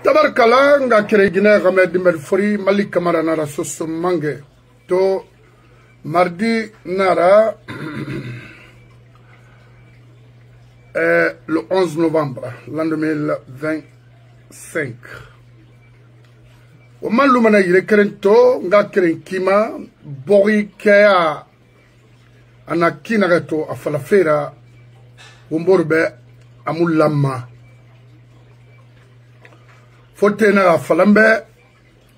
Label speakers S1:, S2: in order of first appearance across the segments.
S1: Tabarkala nga kere Guinée Gamed Merfori Malik Kamara Nara Soso Mange to mardi Nara le 11 novembre l'an 2025. Au Malumana il kerento nga keren kima bori kea anakina reto afalafera umborbe amulama. Fote na falambe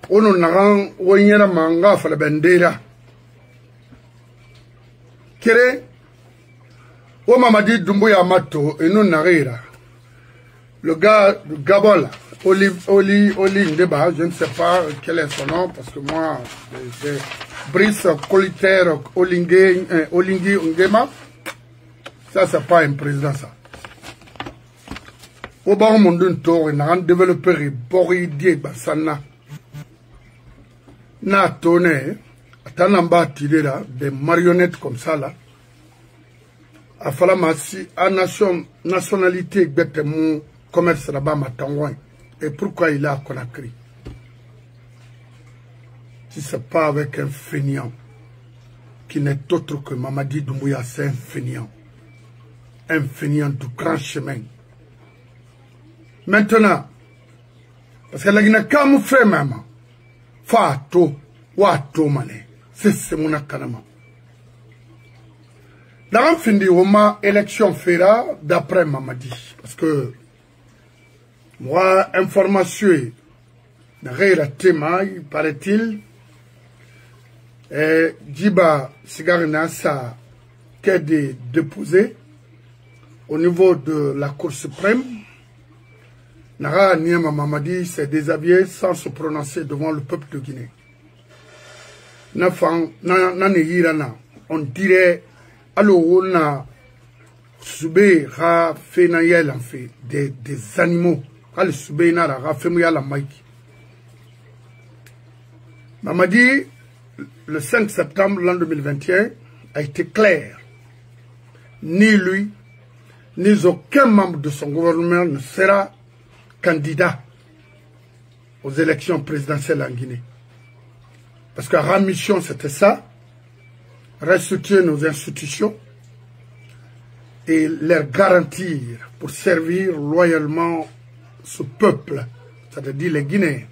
S1: ono nagan wonyera manga falabendera kere o Mamadi Doumbouya Mato et non narira le gars du Gabon Oli Ndeba, je ne sais pas quel est son nom parce que moi c'est Brice Colitaire Olingi Ngema, ça c'est pas un président ça. Au bas monde tour n'a développé bori die basana na tourné tanamba tilera des marionnettes comme ça là a fallu massi à nationalité bête mon commerce là-bas matangouin. Et pourquoi il a Conakry si c'est pas avec un fainéant qui n'est autre que Mamadi Doumbouya, c'est un fainéant du grand chemin. Maintenant, parce que la Guinée, quand vous faites même, Fato, Wato Mané, c'est mon akanama. Dans le fin de l'année, élection fera d'après Mamadi. Parce que, moi, information, n'a tema, il paraît-il, Djiba Sigarina, ça, qui est déposé au niveau de la Cour suprême. Nara Niema Mamadi s'est déshabillé sans se prononcer devant le peuple de Guinée. On dirait, alors on a soubé ra fait naïel en fait des animaux. Al soubé nara ra fait mouya la maïki. Mamadi, le 5 septembre l'an 2021, a été clair. Ni lui, ni aucun membre de son gouvernement ne sera candidat aux élections présidentielles en Guinée. Parce que la mission, c'était ça, restituer nos institutions et leur garantir pour servir loyalement ce peuple, c'est-à-dire les Guinéens.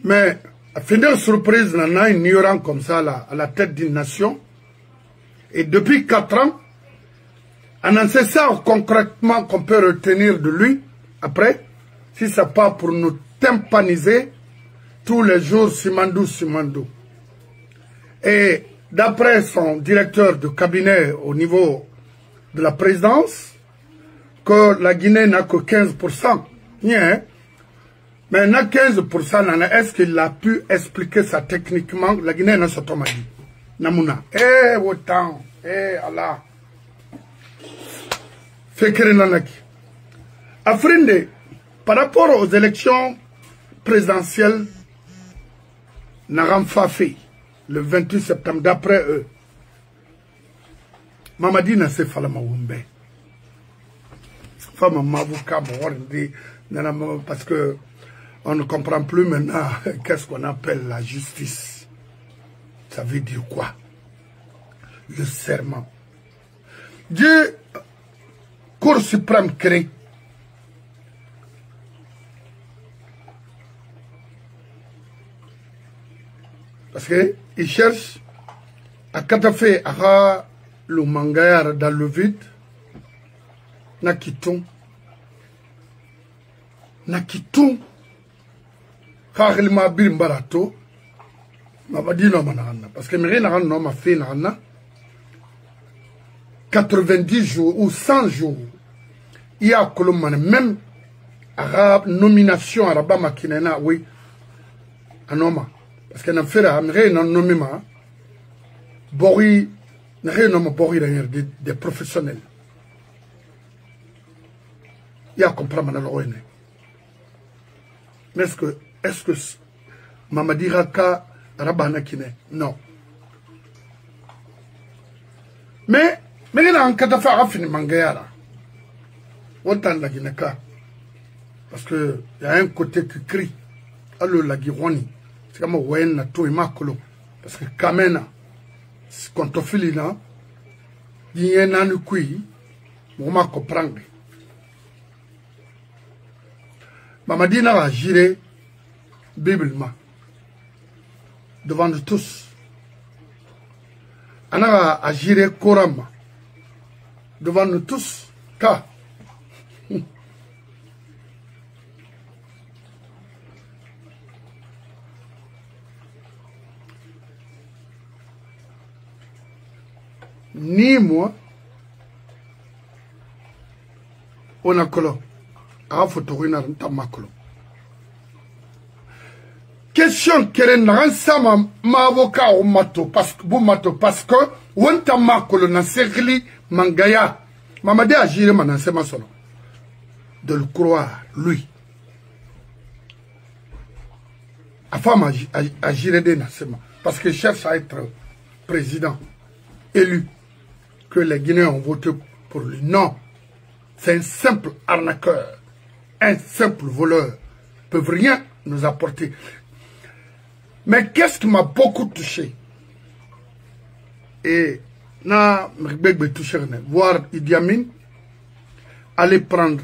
S1: Mais, à finir surprise, il y en a une ignorant comme ça là, à la tête d'une nation. Et depuis 4 ans, annoncer ça concrètement qu'on peut retenir de lui, après, si ce n'est pas pour nous tympaniser tous les jours, Simandou. Et d'après son directeur de cabinet au niveau de la présidence, que la Guinée n'a que 15%. Bien, mais n'a 15%, est-ce qu'il a pu expliquer ça techniquement? La Guinée n'a pas dit. Namuna. Autant. Allah. Afrindé, par rapport aux élections présidentielles, Naram Fafi, le 28 septembre, d'après eux, Mamadi n'a pas fait la Maoumbe. Parce que on ne comprend plus maintenant qu'est-ce qu'on appelle la justice. Ça veut dire quoi? Le serment. Dieu, Cour suprême crée. Parce qu'il cherche à catafer à le mangayar dans le vide. Nakiton. Car il m'a bien barato. M'a dit non, parce que mes rien n'a fait 90 jours ou 100 jours. Il y a même arabe nomination arabe makinena oui anoma parce que n'a fait la rien nommé ma bori n'a rien nommé bori des professionnels. Il y a comprendre maintenant l'ONU. Mais est-ce que Mamadi Raka Rabana Kine? Non. Mais il y a un cas de faire fini mangayara. Autant la Guinée. Parce qu'il y a un côté qui crie. Alors la Guironi, c'est comme Wayne na tout Makolo. Parce que Kamena, quand on fait là, il y a un an qui, on m'a comprendre. Mamadina a géré biblement devant nous tous. Ana a géré couramment devant nous tous. Car ni moi, on a colo. A photo na renta makolo. Question keren ransama ma avocat au mato parce que wonta makolo na segli mangaya. Mamadi a géré manansema solo. De le croire, lui. La femme a géré des nansema. Parce qu'il cherche à être président, élu. Que les Guinéens ont voté pour lui. Non. C'est un simple arnaqueur. Un simple voleur. Ils ne peuvent rien nous apporter. Mais qu'est-ce qui m'a beaucoup touché? Et voir Idi Amin aller prendre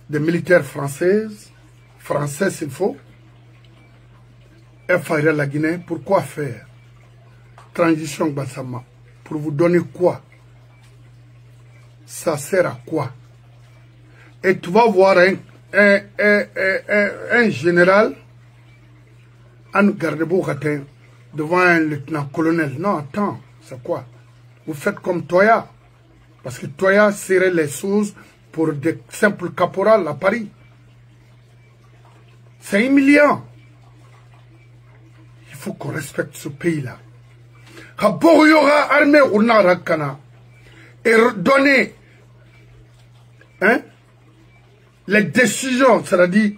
S1: des militaires français s'il faut, et faire la Guinée. Pourquoi faire transition Bassama? Pour vous donner quoi? Ça sert à quoi? Et tu vas voir un général, un garde-beau devant un lieutenant-colonel. Non, attends, c'est quoi? Vous faites comme Toya. Parce que Toya serrait les choses pour des simples caporales à Paris. C'est humiliant. Il faut qu'on respecte ce pays-là. Armée et donner les décisions, c'est-à-dire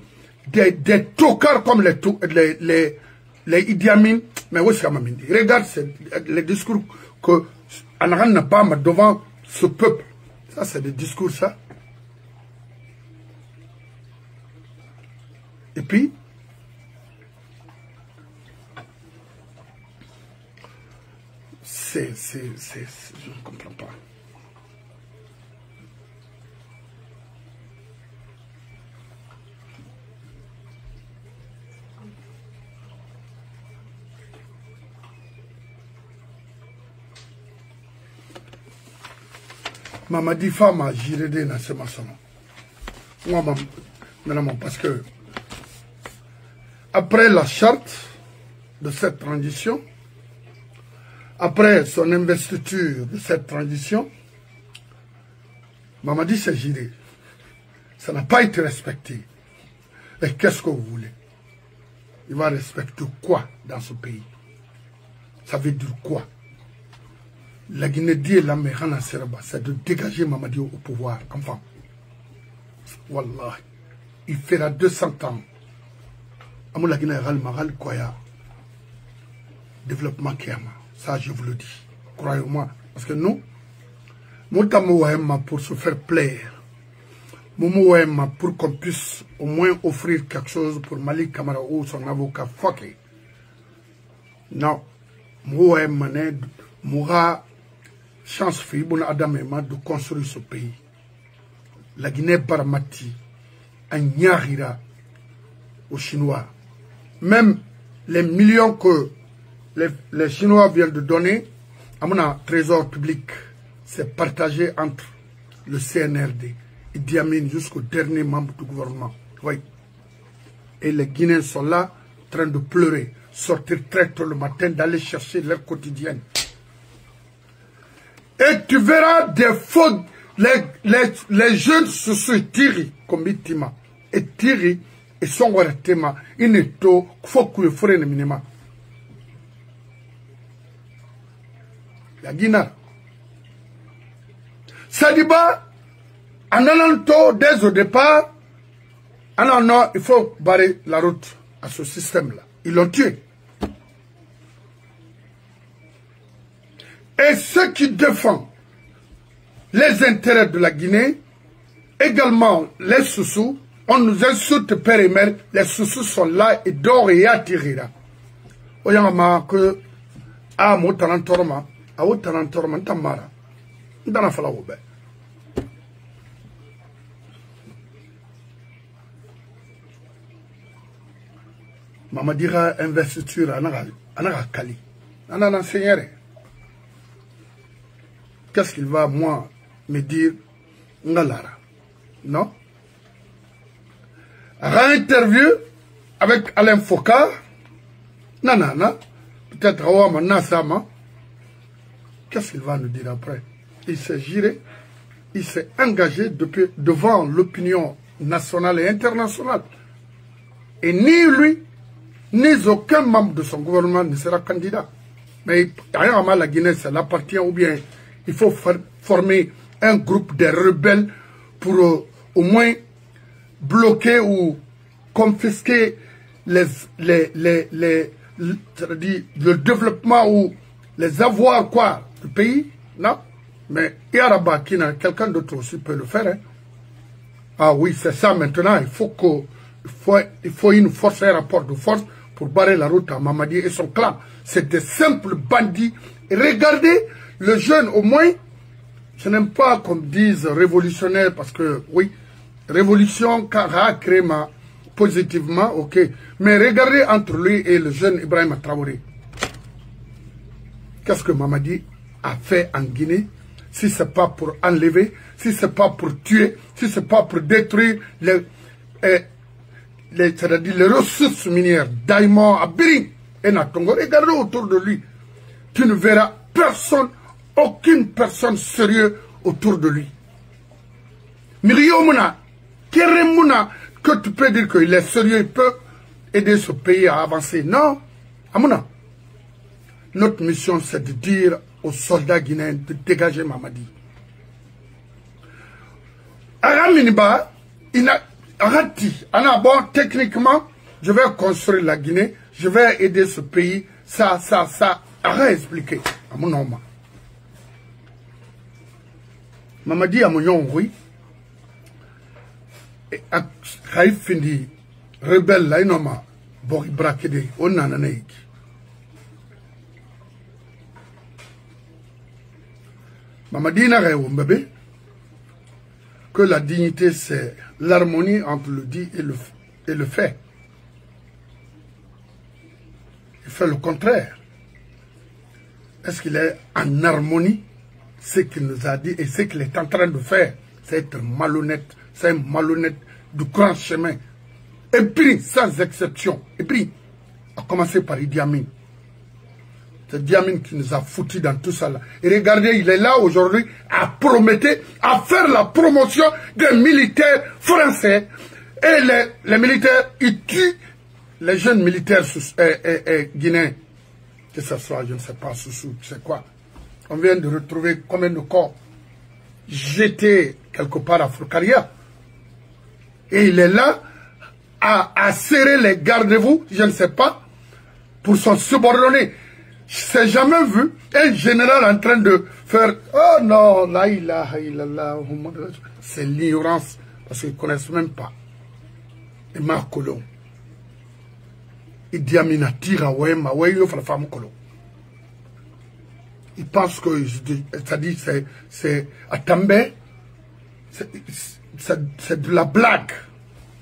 S1: des tocards comme les Idi Amin. Mais où est-ce que regarde les discours que Anaran n'a pas devant ce peuple. Ça, c'est des discours, ça. Et puis, je ne comprends pas. Mamadi femme a géré des dans ce maçon. Moi, parce que après la charte de cette transition, après son investiture de cette transition, Mamadi s'est géré. Ça n'a pas été respecté. Et qu'est-ce que vous voulez? Il va respecter quoi dans ce pays? Ça veut dire quoi? La Guinée dit la Mérana Serba, c'est de dégager Mamadi au pouvoir. Enfin, Wallah, il fera 200 ans. Amou la Guinée Maral Koya, développement Kiama. Ça, je vous le dis. Croyez-moi. Parce que nous, pour se faire plaire, pour qu'on puisse au moins offrir quelque chose pour Malik Kamara ou son avocat, fuck it. Non. Moura chance Fibuna Adamema de construire ce pays. La Guinée Baramati, un Nyahira aux Chinois. Même les millions que les Chinois viennent de donner à mon trésor public, c'est partagé entre le CNRD, Idi Amin jusqu'au dernier membre du gouvernement. Oui. Et les Guinéens sont là, en train de pleurer, sortir très tôt le matin, d'aller chercher leur quotidienne. Et tu verras des faux, les jeunes se sont tirés comme Itima. Et tirés, et sont wartema, ineto, faut que le frère ne minima. La Guinée. Sadiba, en allant dès au départ, non, il faut barrer la route à ce système-là. Ils l'ont tué. Et ceux qui défendent les intérêts de la Guinée, également les Soussous, On nous insulte, père et mère, les sous sont là et d'or et attirera. Oyama que a mo tarantorma, a o tarantorma tamara. Ndana fala obe. Mama dira investiture anaga kali. Anana seigneur. Qu'est-ce qu'il va moi me dire ngalara? Non? Réinterview avec Alain Foucault. Nanana. Peut-être Awama Nasama. Qu'est-ce qu'il va nous dire après? Il s'est giré. Il s'est engagé devant l'opinion nationale et internationale. Et ni lui, ni aucun membre de son gouvernement ne sera candidat. Mais la Guinée, ça l'appartient ou bien il faut former un groupe de rebelles pour au moins bloquer ou confisquer le développement ou les avoirs quoi du pays. Non? Mais Yaraba, quelqu'un d'autre aussi peut le faire. Hein? Ah oui, c'est ça maintenant. Il faut une force, un rapport de force pour barrer la route à Mamadi et son clan. C'est des simples bandits. Et regardez, le jeune au moins, je n'aime pas qu'on dise révolutionnaire parce que, oui, révolution, créé positivement, ok. Mais regardez entre lui et le jeune Ibrahim Traoré. Qu'est-ce que Mamadi a fait en Guinée? Si ce n'est pas pour enlever, si ce n'est pas pour tuer, si ce n'est pas pour détruire c'est-à-dire les ressources minières d'Aïman, à Biring et Natongo, regardez autour de lui. Tu ne verras personne, aucune personne sérieuse autour de lui. Miriomuna, Keremuna, que tu peux dire qu'il est sérieux, il peut aider ce pays à avancer. Non, Amuna. Notre mission, c'est de dire aux soldats guinéens de dégager Mamadi. Araminiba, il a Arati, bon, techniquement, je vais construire la Guinée, je vais aider ce pays, ça, à expliquer à mon nom. Mamadi a mon nom, oui. Et à Findi, rebelle, là, il n'a pas, Bori Brakede, on a un Mamadi n'a rien, bébé. Que la dignité, c'est l'harmonie entre le dit et le fait. Il fait le contraire. Est-ce qu'il est en harmonie? Ce qu'il nous a dit et ce qu'il est en train de faire, c'est être malhonnête. C'est un malhonnête du grand chemin. Et puis, sans exception. Et puis, à commencer par Idi Amin. C'est Idi Amin qui nous a foutu dans tout ça là. Et regardez, il est là aujourd'hui à promettre, à faire la promotion des militaires français. Et les militaires, ils tuent les jeunes militaires guinéens. Que ce soit, je ne sais pas, Soussou, c'est quoi. On vient de retrouver combien de corps jetés quelque part à Foucaria. Et il est là à serrer les garde-vous, je ne sais pas, pour son subordonné. Je n'ai jamais vu un général en train de faire « Oh non, la ilaha illallah, c'est l'ignorance, parce qu'ils ne connaissent même pas. » Et Marc Colomb. Il dit à Minatira, ouais, ma ouais, il faut la femme Colomb. Il pense que, c'est-à-dire, c'est à També, c'est de la blague,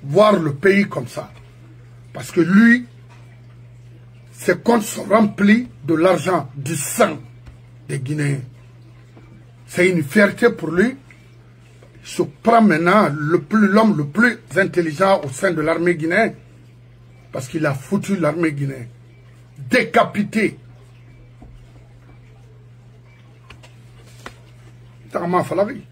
S1: voir le pays comme ça. Parce que lui, ses comptes sont remplis de l'argent, du sang des Guinéens. C'est une fierté pour lui. Il se prend maintenant l'homme le plus intelligent au sein de l'armée guinéenne. Parce qu'il a foutu l'armée guinéenne. Décapité. Tarama Falavi.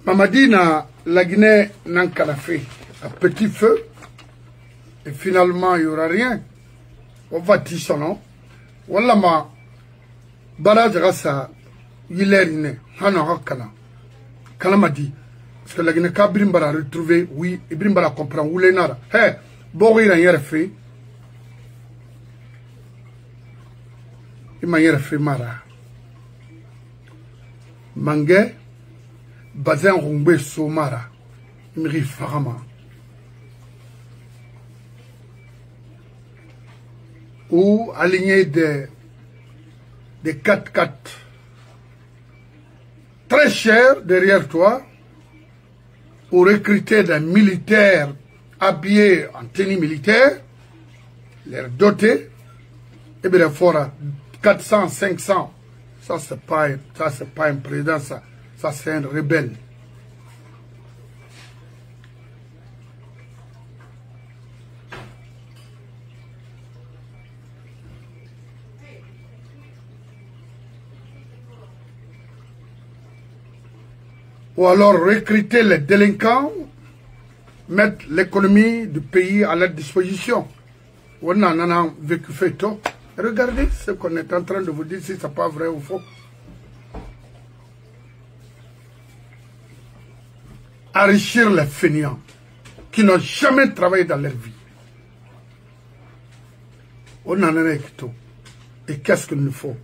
S1: Mamadi la Guinée n'a qu'à fait un petit feu. Et finalement, il n'y aura rien. On va dire son nom. Voilà ma barrage rasa yilerine hana hakana. Kalamadi. Parce que la Guinée Kabrimbara retrouvé, oui, Ibrimbara comprend, ou les nara. Hé, bon, il a fait. Il m'a fait mara. Mangé, Bazin Rumbe Somara. Miri Farama. Ou aligné des 4x4 très chers derrière toi, ou recruter des militaires habillés en tenue militaire, les doter, et bien il faudra 400, 500. Ça c'est pas un président, ça c'est un rebelle. Ou alors recruter les délinquants, mettre l'économie du pays à leur disposition. On en a vécu fait tout. Regardez ce qu'on est en train de vous dire, si ce n'est pas vrai ou faux. Enrichir les fainéants qui n'ont jamais travaillé dans leur vie. On en a tout. Et qu'est-ce qu'il nous faut?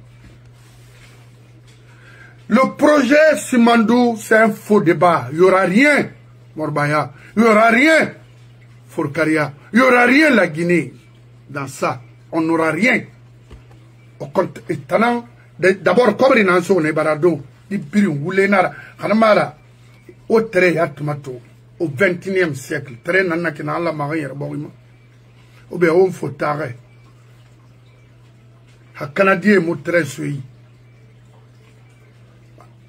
S1: Le projet Simandou, c'est un faux débat. Il n'y aura rien, Morbaya. Il n'y aura rien, Fourkaria. Il n'y aura rien, la Guinée. Dans ça, on n'aura rien. D'abord, comme il y a un barado, il y a un au très atomato, au 21e siècle, très nanakina la marine, ou bien on faut t'arrêter. Un Canadien est très suivi.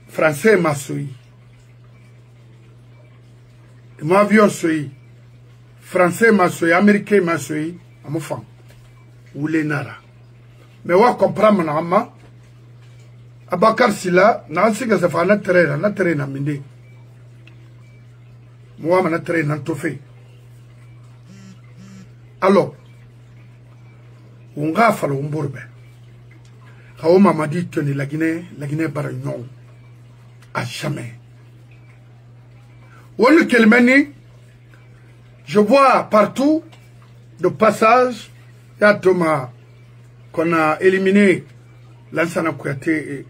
S1: Français m'a suivi. Mon avion suivi. Français m'a suivi. Américain m'a suivi. À mon fan. Ou les nara. Mais on comprend maintenant. Abakar Silla, n'a pas que ça fait un terrain à midi. Moi, je suis un terrain. Alors, on va faire un bourbe. Quand on m'a dit que la Guinée baragnon. À jamais. Je vois partout de passage, il y a Thomas qu'on a éliminé Lansana Kouyaté et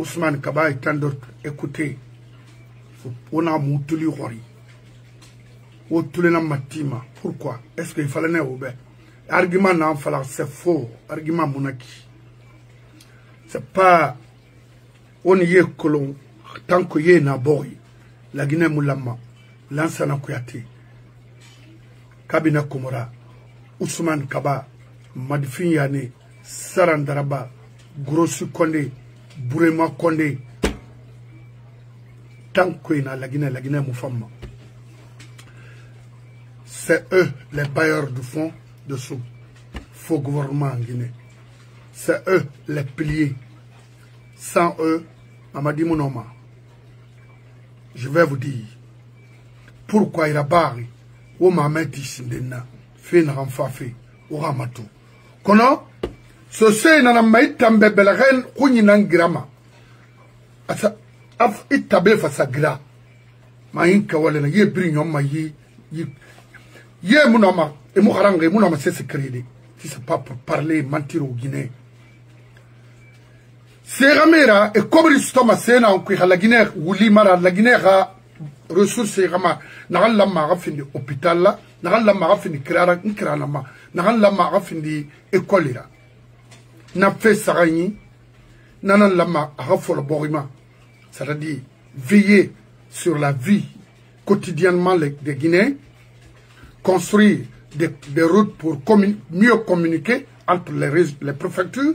S1: Ousmane Kaba et tant d'autres. Écoutez, on a moutuli Hori. On a matima. Pourquoi? Est-ce qu'il fallait ne argument n'en fallait, c'est faux. Argument monaki. C'est pas on y est colon. Tant que y na boy, la Guinée Moulama, Lansana Kouyaté, Kabina Komora, Ousmane Kaba, Madifin Yane, Sarandaraba, Grossu Kondé, Bourema Kondé, tant que y na la Guinée Moufama. C'est eux les bailleurs du fonds de ce faux gouvernement en Guinée. C'est eux les piliers. Sans eux, Mamadi Mounoma. Je vais vous dire pourquoi il a barré au Mamadi Sindena, fait n'a pas fait au Ramatou. Kono, ce c'est n'a pas tambe belaren, kuninan grama. Asa, af itabe fasa gra. Ma inka wale na ye brignon ma ye Mounoma, et Mouharanga, Mounoma c'est ce crédit. Si c'est pas pour parler, mentir au Guinée. C'est Ramera et comme l'histoire c'est en qui la Guinée ou l'Imara la Guinée a ressources et Rama n'a la mara fin de hôpital là n'a la mara fin de créer un créanama n'a la mara fin de école là n'a fait sarani n'a la mara a fait le borima c'est-à-dire veiller sur la vie quotidiennement des Guinéens construire des routes pour mieux communiquer entre les préfectures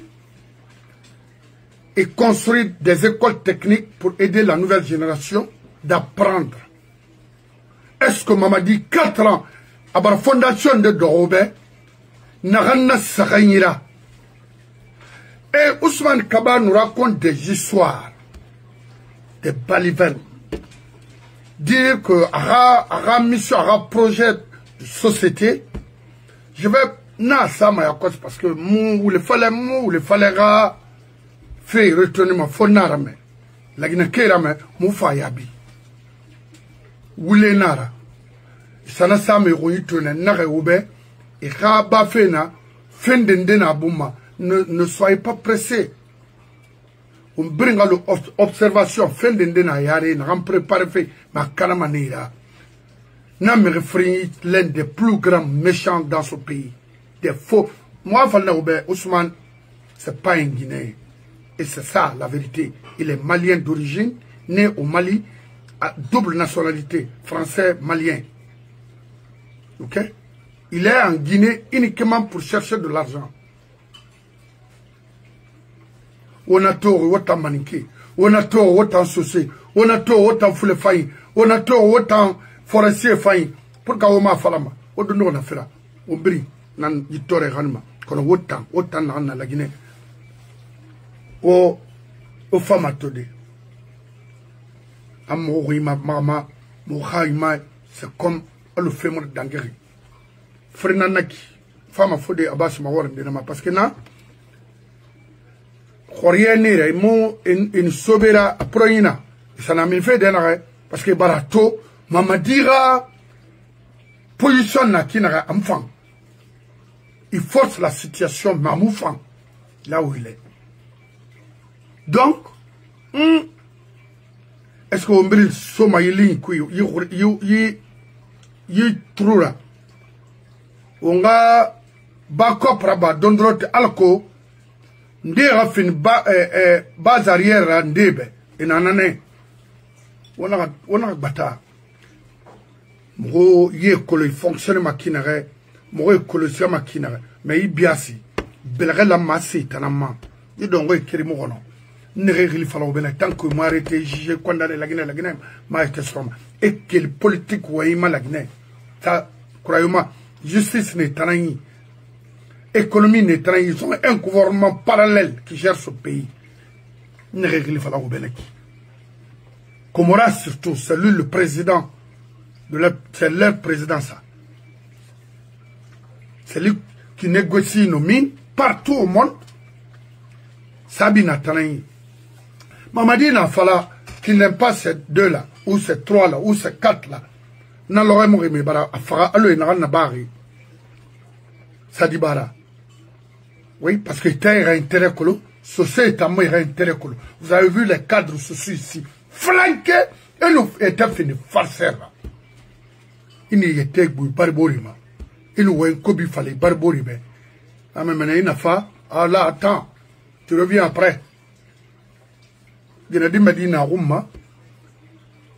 S1: et construire des écoles techniques pour aider la nouvelle génération d'apprendre. Est-ce que Mamadi 4 ans à la fondation de Dorobe n'a Sarayira? Et Ousmane Kaba nous raconte des histoires, des balivernes. dire que ara mission, ara projet de société, je vais na ça ma cause parce que ou le fallait faire retenir ma fonarame la gina kerame mu fa yabi wule nara sana same ko yitone na reube et ka ba fena fendende na buma ne soyez pas pressés. On bringa l'observation fendende na yare na ram préparer fait ma kanamanira na me référé l'un des plus grands méchants dans ce pays. Des faux. Moi, Ousmane, c'est pas un Guinéen. Et c'est ça, la vérité. Il est malien d'origine, né au Mali, à double nationalité, français-malien. Ok? Il est en Guinée uniquement pour chercher de l'argent. On a tort, autant maniqué. On a tort, autant saucé. On a tort, autant foule failli. On a tort, autant forestier failli. Pourquoi on m'a falama? On donne a fait on brille. Nan yitore ranma kono wotan na la Guinée o fama tode amo rima mama mo khaima c'est comme le fémur d'angeri frena naki fama fode abas ma wala ndena ma parce que na khoriene re mo in sobera proina ça n'a mis fait denare parce que barato mama dira position na kinara amfang. Il force la situation mamoufant là où il est. Donc, est-ce qu'on brille soma yili kui yi trura onga backup raba dondrote alko ndera fin base arrière ndebe inanane ona bata mo ye ko le fonctionne maquinaire moi colossal maquinaire mais il biasi belga la masse tanama il donc écrit mon nom ne régli falo ben tant que moi arrêté jugé condamné la Guinée m'a été somme et quelle politique ouaima la Guinée ça croyez-moi justice n'est tanani économie n'est tanani ils ont un gouvernement parallèle qui gère ce pays ne régli falo ben Comora surtout c'est lui le président de c'est leur président ça. C'est lui qui négocie nos mines partout au monde. Sabina Tanaï. Mamadi n'a fallu qu'il n'aime pas ces deux-là, ou ces trois-là, ou ces quatre-là. N'a l'aurait mouru, mais bara, afara, allo, il n'a rien à barrer. Sadibara. Oui, parce que il y a intérêt colo. Société, il y a intérêt colo. Vous avez vu les cadres sociaux ici. Flanqués, et nous étions finis farceurs. Il n'y était que barborima. Il nous a un cobi fallait barborima. Ah, mais maintenant, il n'a pas. Ah là, attends. Tu reviens après. Il a dit Medina Rouma.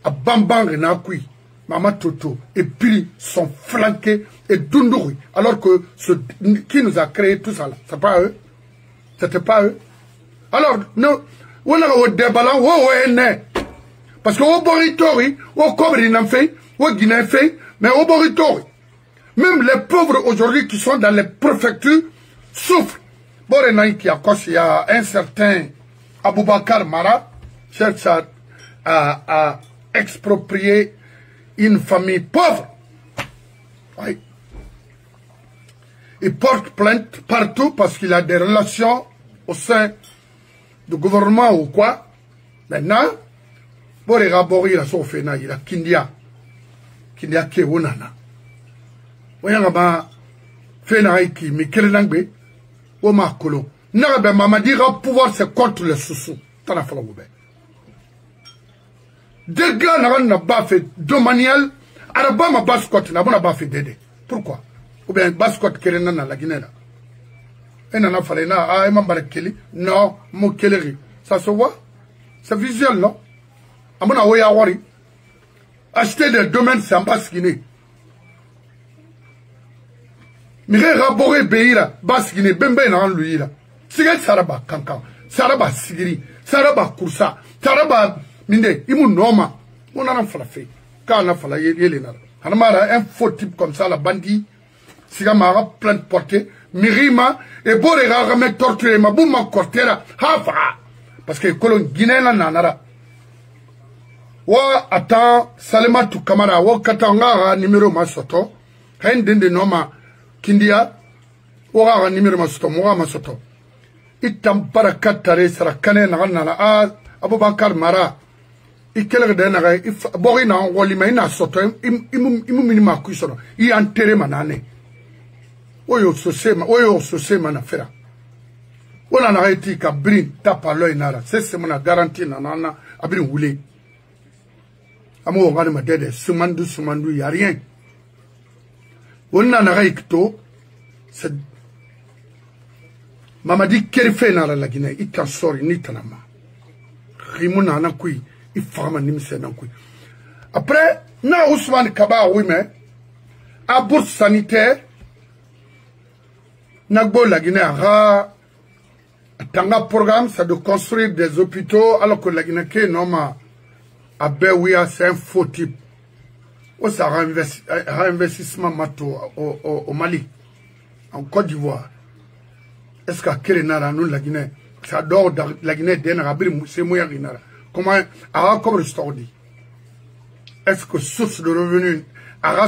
S1: À Bambang, il a cuit. Maman Toto et puis sont flanqués et Dundouri. Alors que ce qui nous a créé tout ça là, c'est pas eux. C'était pas eux. Alors, nous, on a au déballant, parce que au Boritori, au Kobri n'en fait, au Guinée fait, mais au Boritori. Même les pauvres aujourd'hui qui sont dans les préfectures souffrent. Borenaï qui a il y a un certain Aboubakar Mara, cherche à exproprier une famille pauvre. Oui. Il porte plainte partout parce qu'il a des relations au sein du gouvernement ou quoi. Maintenant, pour les raborir la Sofena, il a Kindia. Kindia qui est Wonana. Voyons, Fenaïki, Mikelangbe, Oma Kolo. N'abe Mamadira pouvoir c'est contre les sous-sous. T'en as fait le boubé. Deux gars n'ont pas fait domanial. Araba ma bascotte n'a pas fait d'aider. Pourquoi? Ou bien bascotte qui est dans la Guinée. Et n'en a fallu là. Ah, et m'embarque Kelly. Non, mon Kelly. Ça se voit? C'est visuel, non? À mon avis, à Wari. Acheter des domaines, c'est en basse Guinée. Mais raborer Beira, basse Guinée, Bembe n'a lui là. Sigal Saraba Kankan, Saraba Sigiri, Saraba Kursa, Saraba. Minde, il m'a nommé. On a fait. Quand on a fait, il est là. On a un faux type comme ça, la bandit. Si on a plein de portées, Mirima, et Borera, remet torturé, ma bouma cortera, hafa. Parce que les colons guinéens n'en ont pas. wa ata Salimatu Kamara wa katanga numéro masoto hendende noma kindia wa numéro masoto mo masoto itam barakatare sarakane na Abubakar Mara ikele de na bori na woli mai na soto imu minima kuisono I enterré manane oyo sosema na fera wala na eti ka brin tapa loy nara c'est mon garantie na nana abrin wule amo ngani ma dede sumandu y a rien wonna na raikto c'est Mamadi Kerife na la Guinée il t'en sort ni tanama rimuna na kui il fama nimse na kui après na Ousmane Kaba oui mais à bourse sanitaire Nagbo la Guinée a un programme, c'est de construire des hôpitaux, alors que la Guinée qui est à Béouia, c'est un faux type. Où ça a investissement au Mali, en Côte d'Ivoire. Est-ce qu'à Kérenara, nous, la Guinée, ça dort la Guinée, c'est moi, comment, comme le store dit. Est-ce que source de revenus,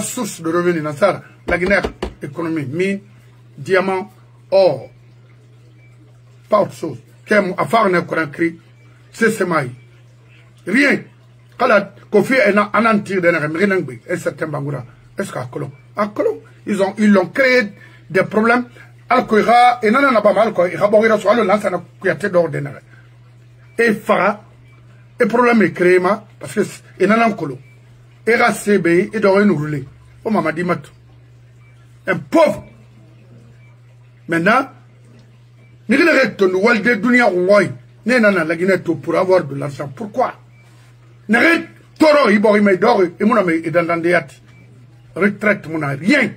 S1: source de revenus, dans ça, la Guinée, économie, mine, diamant, or, pas autre chose. Qu'est-ce que c'est maï. Rien. Quand la Kofi est en antir de l'Amérique, et certains Bangoura, est-ce qu'à Colomb? À Colomb, ils ont créé des problèmes. Alcoira, et non, pas mal, il a beau sur le lance à la d'ordinaire. Et Fara, et problème est créé, parce que il n'en a Colomb. Et RACB, et d'oreille nous rouler. Oh, maman dit mat. Un pauvre. Maintenant, nous avons des dunia ouai. Nous avons la Guinée pour avoir de l'argent. Pourquoi? Nous avons toro, ibori me dor, et mon ami est dans l'andéati. Retraite, mon ami, rien.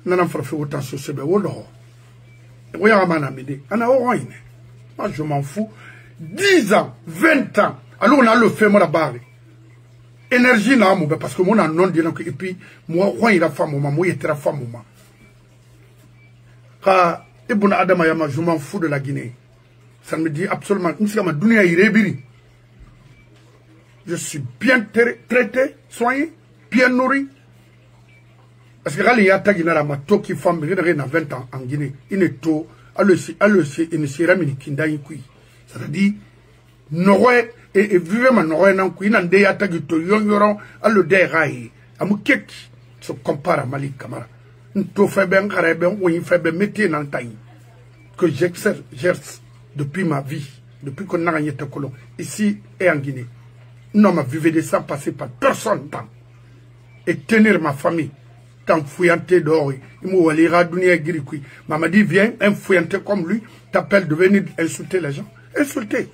S1: Nous avons fait autant sur ce béo d'or. Oui, à mon ami, on a ouai. Moi, je m'en fous. 10 ans, 20 ans. Alors, on a le fait, mon barre. Énergie, non, parce que mon nom dit que, et puis, moi, il a fait mon maman, moi, il était la femme, moi. Quand Ibn Adam Yama, je m'en fous de la Guinée. Ça me dit absolument. Je suis bien traité, soigné, bien nourri. Parce que quand il y a ta Guinée, ma toki femme, il y a 20 ans en Guinée. Il est tôt, il c'est-à-dire, Noré, et vivement Noré, il y a des attaques de Yoron, à le dérailler. À Moukek, se compare à Malik Kamara. Nous faisons bien métier dans le temps que j'exerce depuis ma vie, depuis qu'on a gagné Colomb, ici et en Guinée. Non, ma vie de ça passer par personne temps. Et tenir ma famille, tant fouillanté dehors. Il m'a dit, maman dit, viens, un fouillanté comme lui, t'appelle de venir insulter les gens. Insulter.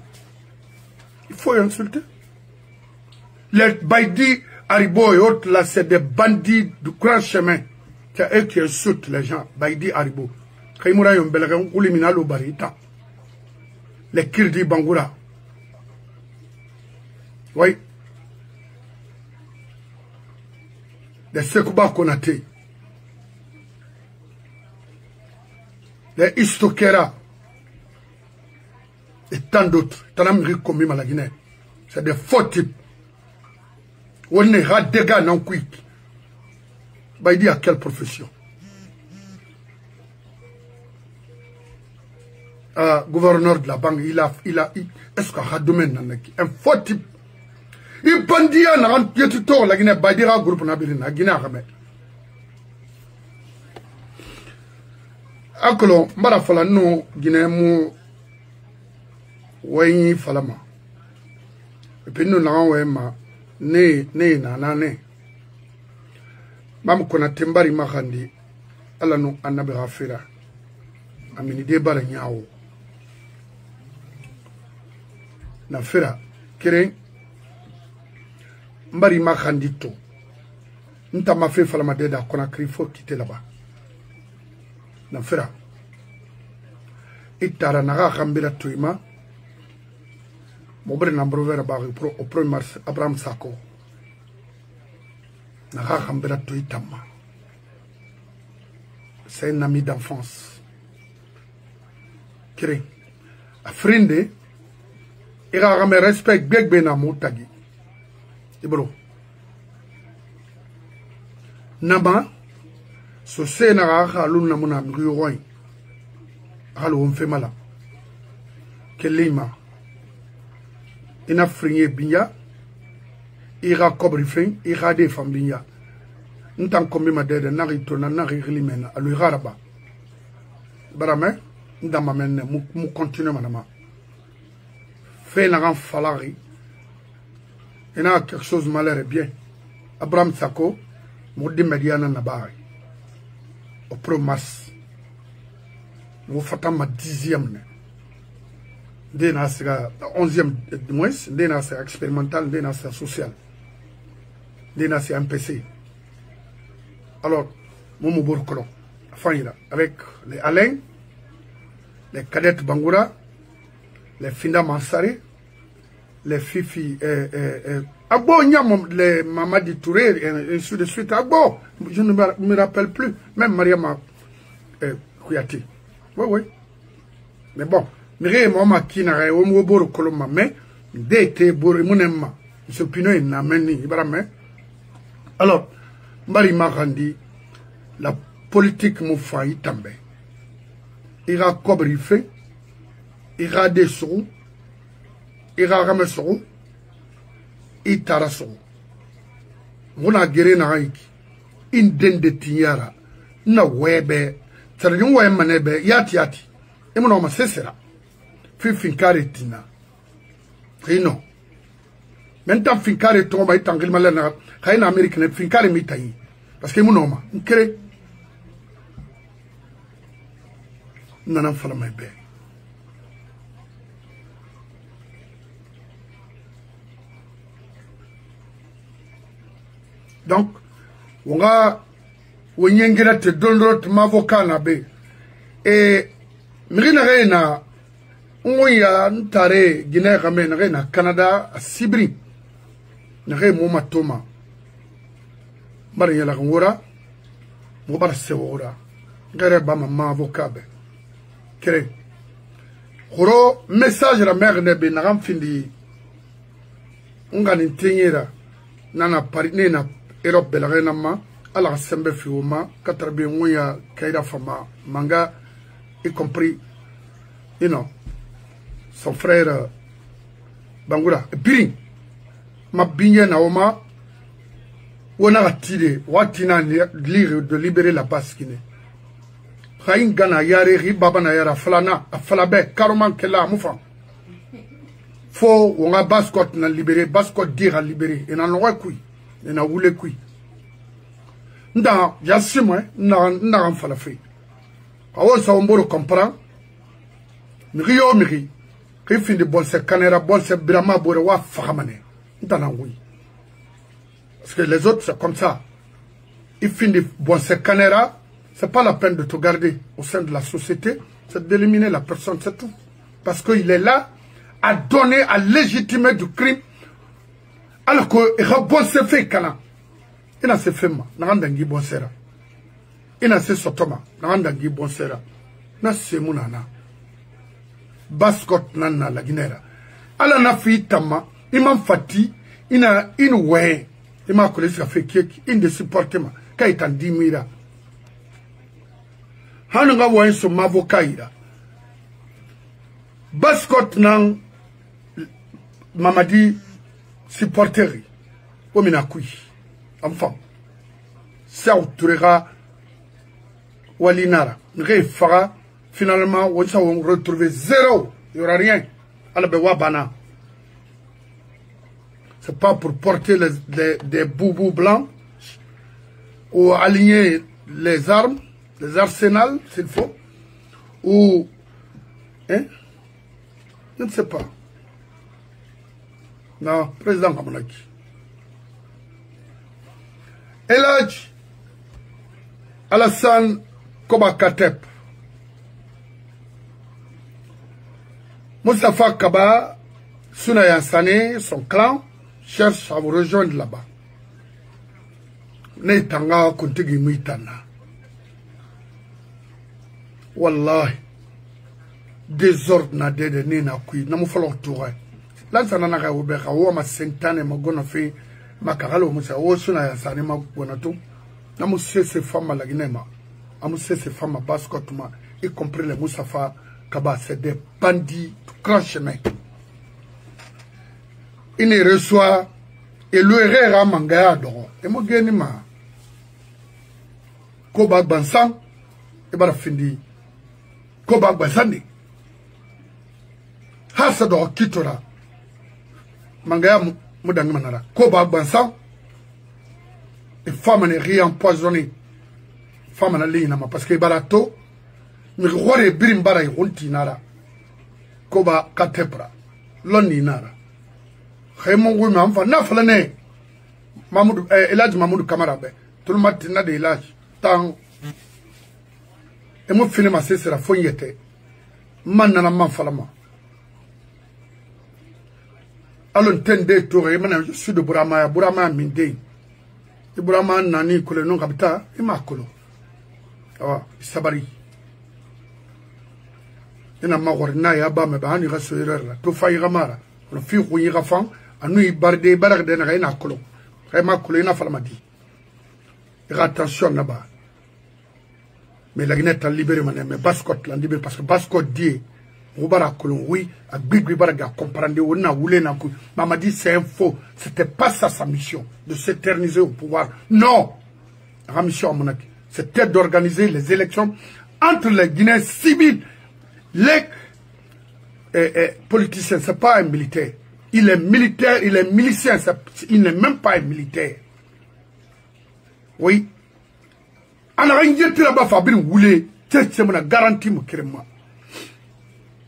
S1: Il faut insulter. Les Baïdi, Haribo et autres, là, c'est des bandits du grand chemin. C'est eux qui insultent les gens. Baïdi Haribo. Les Kirdi Bangoura. Oui. Les Sekouba Konate. Les Istokera. Et tant d'autres. Tanamri Komi Malagine. C'est des faux types. On est radega non quick. Baïdi à quelle profession? Gouverneur de la banque, est-ce qu'il y a un domaine un faux type? Il bandit un piétito, la Guinée, Baïdi a un groupe na Guinée à Ramé. Akolo, Mara Fala, nous, Guinée, mou, Wayni Falama. Et puis nous, n'avons pas, né. Mam kona tembari makandi ala no anabe rafira amini de bara nyaawo na fira keren mbari makandi to nta ma fe fala ma de da kona krifo kite là-bas na fira itara na khambira tuima mo bre na brovera ba au 1er mars Abraham Sako. C'est un ami d'enfance. Cré. A frinde, ira me respect beg bena mutagi ibro naba so sena ga halun namuna mriyoy halu mfemala kelima ina frinye binya ira kobri fring ira de fambinya ntan kombi madede nari tona nari limena alu garaba barame ndama menne mu continue manama fait na falari il y a quelque chose de malheur bien Abraham Sako Moudi Mediana Nabari au promas vous faites ma 10e dena sera 11e du moins dena c'est expérimental dena c'est social dena c'est MPC alors Momo Bourkolo avec les Alain les cadettes Bangoura les Finda Mansari, les Fifi, Abo Nyam, les Mamadi Touré, et ainsi de suite. Abo, je ne me rappelle plus. Même Mariama Kouyati. Oui, oui. Mais bon, Mire Mama Kina, Omoboro Koloma, mais, Dete Boro Munema, ce Pino est Nameni, Ibrahim. Alors, Mari Marandi, la politique Moufa Itambe. Ira Kobrife. Ira desou, ira ramesou, itarasou. Muna gere na haiki, indende tinyara, na webe, tsarjun waye manebe, yati. Emu na masesera, fi finkare tina. Hino. Menta finkare tonga itangil malena, kaya Amerika ne finkare mitayi. Parce que emu na ma, nkere. Nana fala mebe. Donc, on va te donner avocat nabe et mirina reina on ya ntare Guinée ramena reina Canada a Sibri nare moma toma bari yala ngora mo bar sewora ngare ba mama avocat be kere horo message la mère nebe na ramfindi ngani tinyera nana parine na Europe Belarena ala sembe fiuma katarbi ngoya kaida fama manga y compris son frère Bangoura Biring ma bigne naoma wona atide watina lire de libérer la Baskine khain gana yare ri baba na yara flana afalabe karoman kela mufa fo wonga baskot na libérer baskot dira libérer et na noakui et na wule kui nda yasimwe na falafi awon sa omboro comprend miriyo miri kifin de bolse canera bolse brama bore wa fahamane nda na oui parce que les autres c'est comme ça il finit bolse canera c'est pas la peine de te garder au sein de la société c'est d'éliminer la personne c'est tout parce qu'il est là à donner à légitimer du crime alors que il se fait kana ina se fema naganda ngi bonsera ina se sotoma naganda ngi bonsera na se munana baskot nana la ginera ala na fi tama imam fati ina inwe ima kolesi fait keki inde supportement kaitan dimira hananga wa so mavokaira baskot nan mamadi supporteri omina kui enfant ça outrera walinara refara finalement on s'est retrouvé zéro il y aura rien ala bewa bana c'est pas pour porter des boubous blancs ou aligner les armes les arsenals s'il faut ou hein je ne sais pas non président Kamonaki Elhadji Alassane Koba-Katep Moustapha Kaba Sunaya Sané, son clan cherche à vous rejoindre là-bas. Neitanga Kuntigi Muitana. Wallahi désordre na dede nena kui namu falo touray lansa na ka ubeka wo ma sentane magona fe makagalo musa wo suna ya sane magona tu na musese fama la ginema amusese fama baskotuma y compris les Moussafa Kaba, c'est des bandits tout grand chemin. Il ne reçoit et le à Mangaya d'or. Et moi, ma Koba Bansan, et bara findi. Koba Bansani. Hasa d'or Kitora. Mangaya Moudanganara. Koba Bansan. Et femme n'est rien empoisonné. Femme n'a rien parce que barato. Mi khore birim bara yonti nara koba katepra lonni nara khaymo ngul ma fa na fala ne Mamadou Elhadji Mamadou Camara be tout le matin na de Elhadji tan e mo fini ma sesera fonyete man na man fala ma alon tende to e mana sud Burama minde e Burama nani kule non kabita e makolo awa sabari ina magorna ya ba me ba ni ga soirera to fa yi gamara no fi khu yi gafan anu barde barak de na ina kolo kay ma kolo ina fala madi attention là bas mais la Guinée t'a libéré mais Baskot l'a libéré parce que Baskot dit Roubara Kolon oui à Bigui Baraga comprendre on a voulu na coup m'a dit c'est un faux c'était pas ça sa mission de s'éterniser au pouvoir non la mission à mon avis c'était d'organiser les élections entre les Guinéens civils. Les politiciens, ce n'est pas un militaire. Il est militaire, il est milicien, il n'est même pas un militaire. Oui. On a rien dit là-bas, Fabien Woulé, c'est mon garantie, mon crément.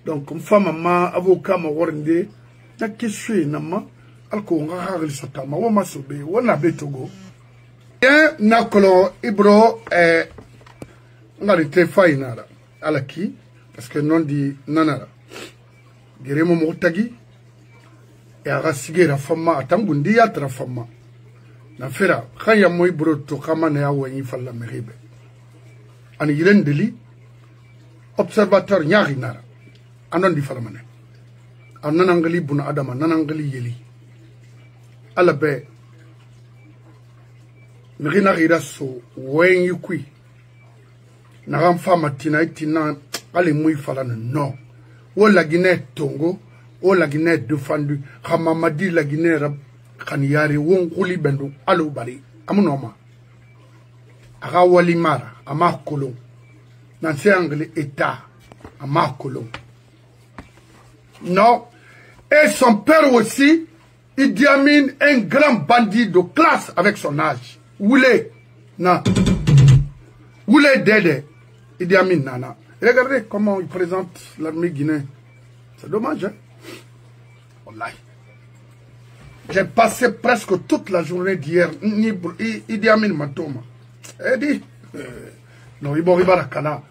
S1: Donc, une femme, maman, avocat, ma warende, n'a que suis, nama, alco, on a rarement sauté, ma wama sobe, on a betogo. Et, nakolo, ibro, on a été faïnara, à la qui. Parce que non dit nanara geremo motagi et ara sigera fama atangundi ya tra fama na fera khaya moy broto kama na ya wani falla meribe ani yirendeli observateur nyaari nara anon di falla mané an nanangali buna adama nanangali yeli ala be merina gira so wen yukui na ram fama tina itina allez mouy falana non ou la Guinée Tongo ou la Guinée défendu Hamamadi la Guinée rab Kanyari won kuli bendu alo bari amunoma aga wali mara ama kolon nan c'est anglais état ama kolon non et son père aussi Idi Amin un grand bandit de classe avec son âge Woulé na Woulé Dede Idi Amin nana. Regardez comment il présente l'armée guinéenne. C'est dommage, hein? Wallahi. J'ai passé presque toute la journée d'hier. Idi Amin Matoma. Il dit, non, il va à Kana.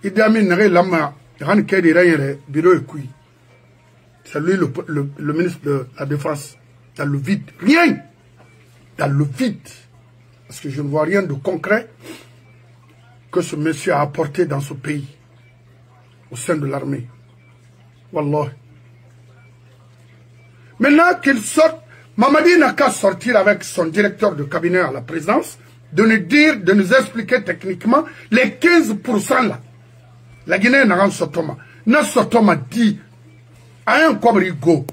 S1: Idi Amin n'a lama. Il a un bureau et couille. C'est lui le ministre de la Défense. Dans le vide. Rien. Dans le vide. Parce que je ne vois rien de concret que ce monsieur a apporté dans ce pays, au sein de l'armée. Wallah. Maintenant qu'il sort, Mamadi n'a qu'à sortir avec son directeur de cabinet à la présidence, de nous dire, de nous expliquer techniquement les 15% là. La Guinée n'a rien sotoma. N'a sotoma dit à un cobrigo.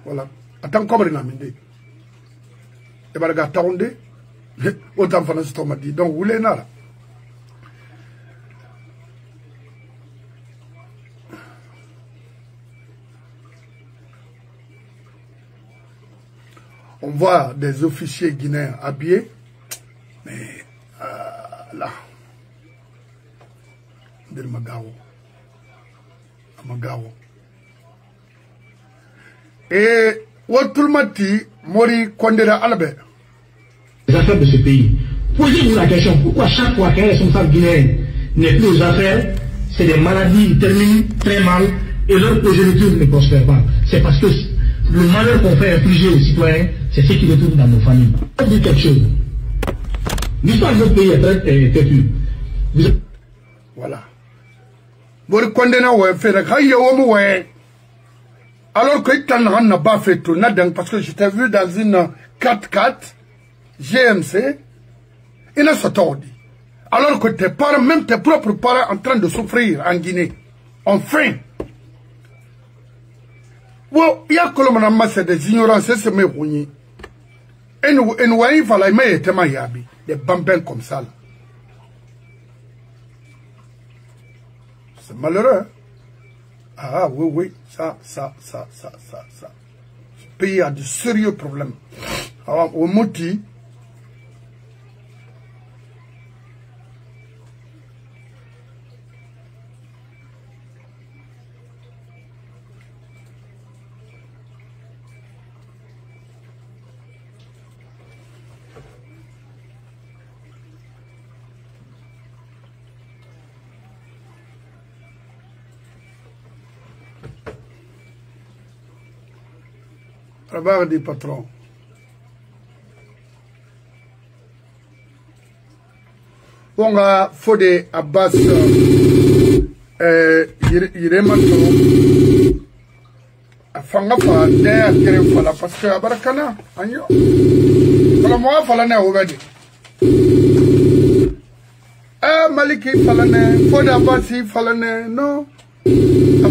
S1: Voilà. Attends, cobri n'a minde. Et bah, regarde, taronde. Autant de temps m'a dit, donc vous l'avez là. On voit des officiers guinéens habillés, mais là, de Magao. Et tout le monde dit, Mori Kondera Albert.
S2: Les affaires de ce pays. Posez-vous la question, pourquoi chaque fois qu'un responsable guinéen n'est plus aux affaires, c'est des maladies qui terminent très mal et leur progéniture ne prospère pas. C'est parce que le malheur qu'on fait infliger aux citoyens, c'est ce qui retourne dans nos familles. Je vais vous dire quelque chose. L'histoire de notre pays est très têtue.
S1: Voilà. bori condena ouais fait raye womo ouais alors que il n'a pas fait tout parce que je t'ai vu dans une 4x4 GMC il n'a pas sorti alors que tes parents même tes propres parents en train de souffrir en Guinée enfin bon il y a que l'on a des ignorances c'est mes rouillés et nous il fallait mais tellement yabi des bambins comme ça là. C'est malheureux. Hein? Ah oui, ça. Ce pays a de sérieux problèmes. Alors, au Moti, travail des patrons. On a Fodé Abbas Yiremato Fanga fa der kere fala parce que abarakana anyo fala mo fala ne obedi Maliki fala ne Fodé Abbas fala ne no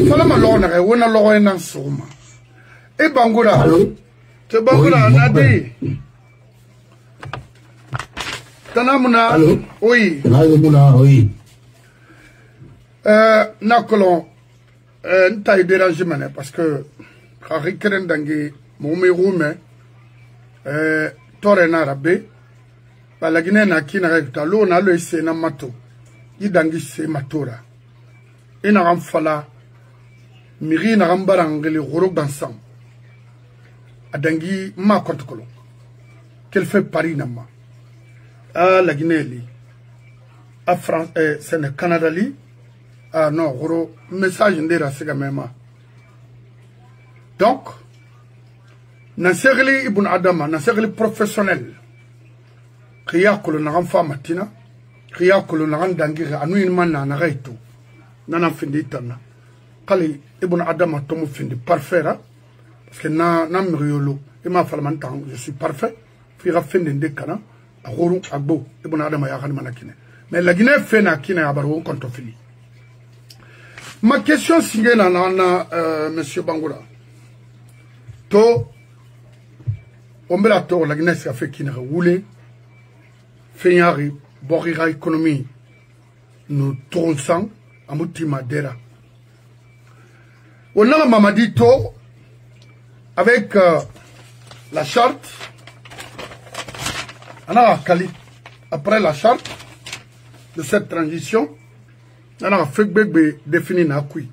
S1: fala ma lo na wona lo na soma et Bangoura, c'est Bangoura, Nadi. Tanamuna, oui.
S2: Oui.
S1: Nakolon, n'ta dérangé mané parce que Harry Kerendangi, Moumé Roumé, Torena Rabé, la Guinée n'a qui n'a pas l'eau, n'a le sénat mato, Yidangi se matora. Il n'a fala, Miri n'a rambarangeli roro dansant. Adangi ma compte colon. Qu'elle fait Paris nama. Ah la Guinée li. À France, c'est le Canada li. Ah non, gros message ndera sega mema. Donc, Nansegli ibn Adama, Nansegli professionnel. Kriya kolo na ramfa matina. Kriya kolo na randangi anu inman na nagaitu. Nana findi tana. Kali ibn Adama tomu findi parfaire. Parce que na miriolo et ma falmantan je suis parfait fira fin de kana a roru agbo ibn adama ya kan manakine mais la Guinée fait na kina ya baro konto fili ma question singena na monsieur Bangoura to ombela to la Guinée ça fait kina roulé fenyari borira économie nous tronçant amuti madera on a mamadi to avec la charte, après la charte de cette transition, on a fait définir Nakui.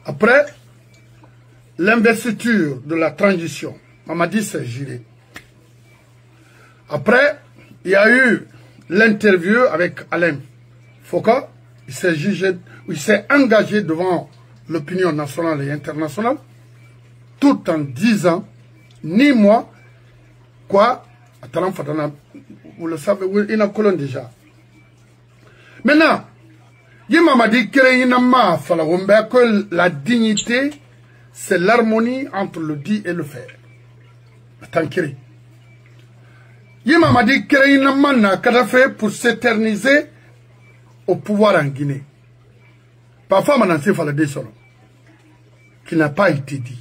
S1: Après l'investiture de la transition, Mamadi s'est giré. Après, il y a eu l'interview avec Alain Foucault. Il s'est engagé devant l'opinion nationale et internationale. Tout en disant, ni moi, quoi, vous le savez, il y a un colonne déjà. Maintenant, il m'a dit que la dignité, c'est l'harmonie entre le dit et le faire. Attends, il m'a dit que pour s'éterniser au pouvoir en Guinée. Parfois, on a fait qui n'a pas été dit.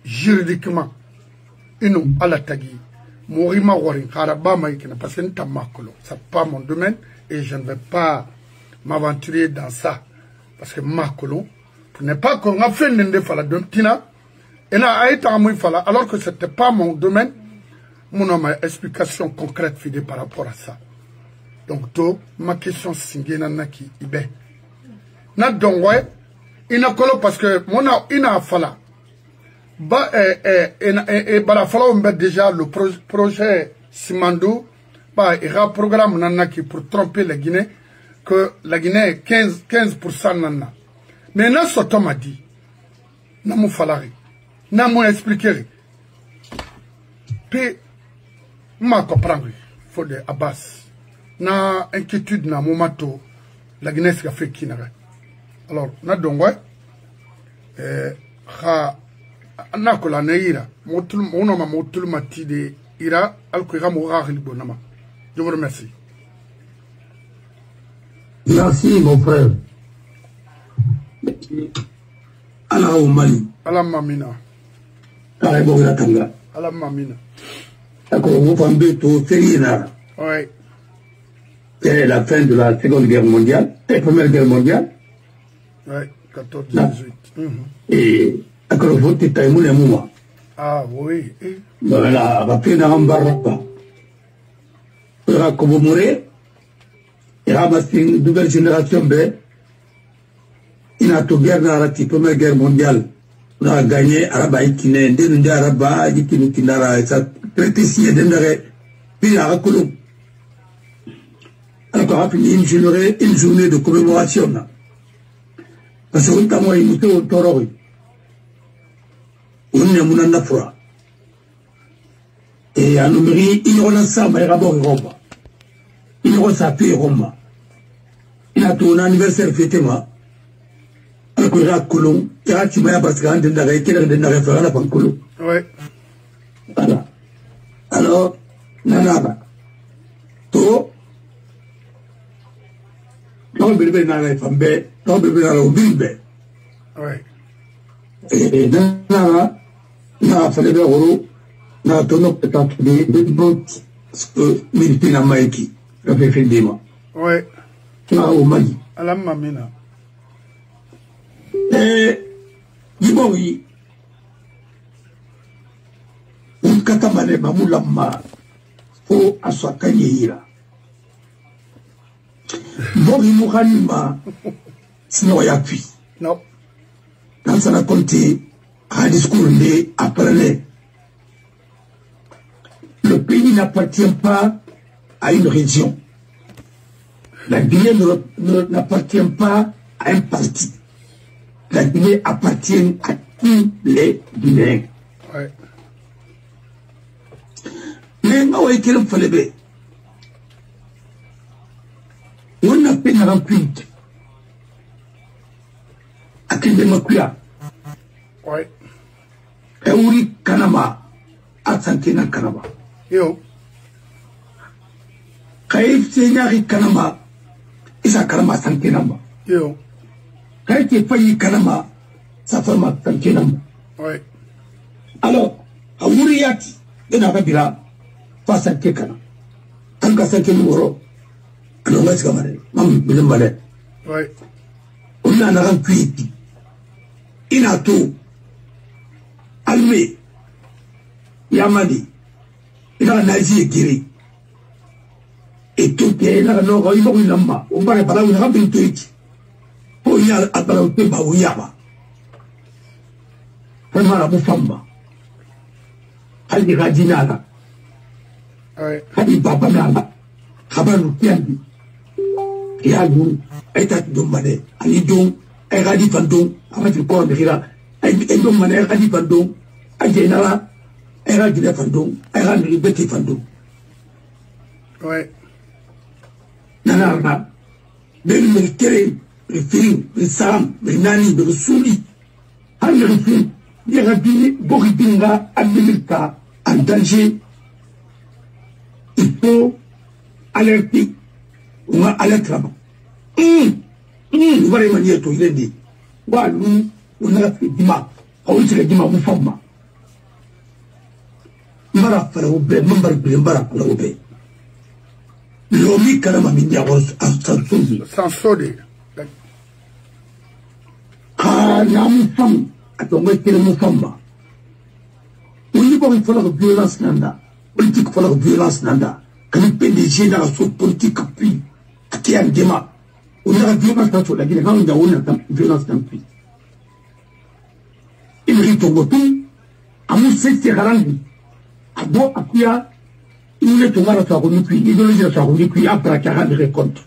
S1: Juridiquement, nous, à la tagi, Morima Warin, Harabama, parce que c'est pas mon domaine et je ne vais pas m'aventurer dans ça. Parce que Makolo, pour ne pas qu'on a fait l'un fala tina, et n'a été à fala, alors que c'était pas mon domaine, mon explication concrète fidèle par rapport à ça. Donc, to, ma question singena naki ibe. Na donc, ouais, il n'a pas parce que mon a fala. On met déjà le projet Simandou, il y a un programme pour tromper la Guinée, que la Guinée est 15% nana. Mais non, ce qu'on m'a dit, n'a m'a fallu, n'a m'a expliqué. Puis, m'a compris, faut des Abbas, n'a inquiétude n'a moment la Guinée s'est fait qui n'a. Alors, na dongwa kha nakola neira motul onoma motul matide ira alkoira mo rakhli bonama. Je vous remercie.
S3: Merci mon frère. Ala au Mali.
S1: Ala mamina.
S3: Ala bonga tanga.
S1: Ala mamina.
S3: D'accord, vous pouvez tout faire.
S1: Ouais.
S3: C'est la fin de la Seconde Guerre mondiale, la Première Guerre mondiale.
S1: Ouais, 14-18.
S3: Et d'accord, vous êtes à Moulin.
S1: Ah oui.
S3: Voilà, après dans Barapa. Comme vous mourrez, il y a une nouvelle génération. Il a tout guerre dans la Première Guerre mondiale. On a gagné Araba Ikine, Denunde Araba, Ikine Kinara, ça traité si et Dendere, puis il a racolé. Alors, il y a une journée de commémoration. Parce que notamment, il y a un taureau. On a un afro. Et à Numeri, il y a un ensemble, il y a un Roma. Il y a un sapé Roma. Il y a un anniversaire fêté, moi. Alors, il y a un colon. Il y a un timaya parce qu'il y a un dendare, il y a un dendare, il y a un colon.
S1: Ouais.
S3: Voilà. Alors, nanaba. To. Non, bébé n'a pas fait non, bébé n'a pas fait.
S1: Ouais.
S3: Et nanaba, n'a fallu le rôle, n'a tourné peut-être des bonnes que militaires n'a pas écrit. Il a fait des mois.
S1: Ouais.
S3: N'a au Mali.
S1: Ala mamina.
S3: Et, Yibori, un katamane mamulama, faut à soi kanyira. Bori Mouhanima, sinon il y a puis.
S1: Non.
S3: Dans sa raconté, un discours né apprenait. Le pays n'appartient pas à une région. La Guinée n'appartient pas à un parti. La Guinée appartient à tous les Guinéens.
S1: Ouais.
S3: Mais moi, il y a fallait bien. On a peine à remplir. À quel démocrat?
S1: Ouais.
S3: Et oui, Kanama, à Sankina Kanama.
S1: Yo.
S3: Kaif Senyari Kanama, Isa Kanama Sankinama.
S1: Yo.
S3: Kaif Fayi Kanama, Safama Sankinama.
S1: Ouais.
S3: Alors, à Wuriati, de Nababila, face à Kekana. Tanka Sankinoro, alors on va se camarade. Mam, Bilembale.
S1: Ouais.
S3: On a un rempli. Inato, Almé, Yamadi, il a un nazi et Kiri. Et tout est là, il a une lamba. On va parler de un peu de pour y aller à la Pemba ou Yaba. Vraiment la Boufamba. Hadi Radinala.
S1: Ouais.
S3: Hadi Babanala. Habanou Piandi. Yagou, Etat Dombade, Alidon, Eradi Fandon, avec le corps de Hira, et Domane Eradi Fandon, Agenala, Eradi Fandon, Eradi Betty Fandon.
S1: Ouais.
S3: Nanarna, le Kéré, le Film, le Sam, le Nani, le Souli, le Film, les Rabini, Boridinga, Amerika, en danger. Il faut alerter, on va alerter là-bas. Vous voyez, manière tout, il est dit. Voilà, nous, on a fait Dima, on a fait Dima, on fait Dima. Mbara, Faraoube, Mbara, Faraoube. L'homme Kalama Mindiaros à Sansouzi.
S1: Sansouzi.
S3: Ah, Namu Fam, à ton métier de Moufamba. On dit qu'il faut la violence Nanda. Politique, il faut la violence Nanda. Quand le PDG dans la politique appuie, qui est un débat. On a la violence dans la Guinée, on a la violence dans le pays. Il rit au bout, à Moussé Serralandi, à Bo Akia, il est tombé à sa remise, il est à sa remise, puis après la carrière de récolte.